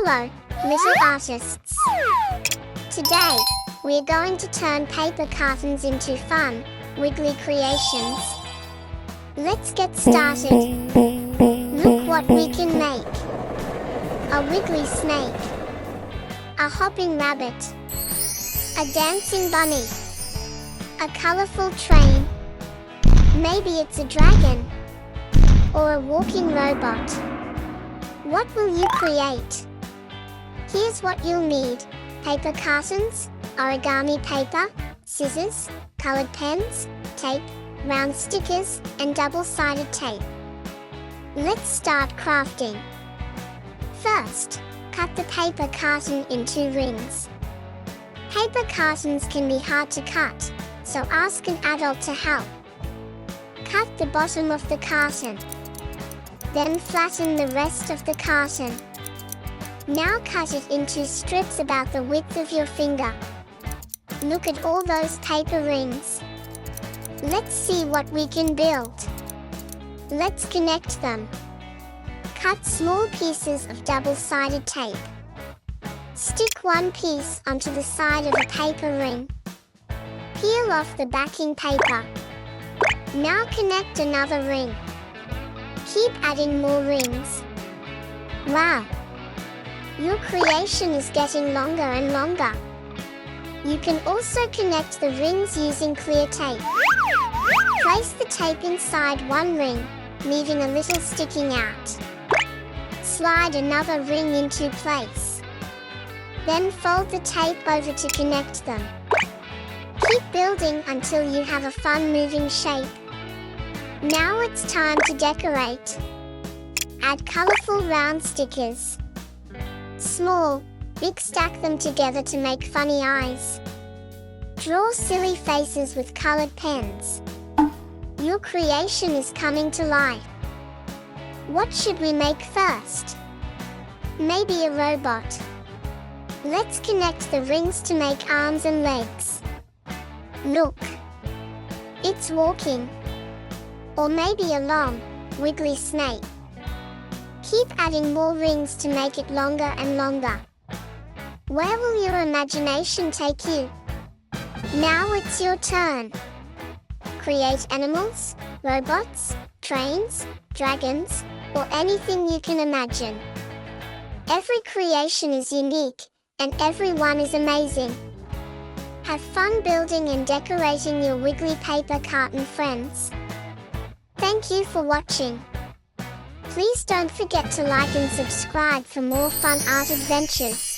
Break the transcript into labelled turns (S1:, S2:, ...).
S1: Hello, little artists. Today, we're going to turn paper cartons into fun, wiggly creations. Let's get started. Look what we can make. A wiggly snake. A hopping rabbit. A dancing bunny. A colorful train. Maybe it's a dragon. Or a walking robot. What will you create? Here's what you'll need. Paper cartons, origami paper, scissors, colored pens, tape, round stickers, and double-sided tape. Let's start crafting. First, cut the paper carton into rings. Paper cartons can be hard to cut, so ask an adult to help. Cut the bottom of the carton. Then flatten the rest of the carton. Now cut it into strips about the width of your finger. Look at all those paper rings. Let's see what we can build. Let's connect them. Cut small pieces of double-sided tape. Stick one piece onto the side of a paper ring. Peel off the backing paper. Now connect another ring. Keep adding more rings. Wow! Your creation is getting longer and longer. You can also connect the rings using clear tape. Place the tape inside one ring, leaving a little sticking out. Slide another ring into place. Then fold the tape over to connect them. Keep building until you have a fun moving shape. Now it's time to decorate. Add colorful round stickers. Small, big, stack them together to make funny eyes. Draw silly faces with colored pens. Your creation is coming to life. What should we make first? Maybe a robot. Let's connect the rings to make arms and legs. Look! It's walking. Or maybe a long, wiggly snake. Keep adding more rings to make it longer and longer. Where will your imagination take you? Now it's your turn. Create animals, robots, trains, dragons, or anything you can imagine. Every creation is unique, and every one is amazing. Have fun building and decorating your wiggly paper carton friends. Thank you for watching. Please don't forget to like and subscribe for more fun art adventures.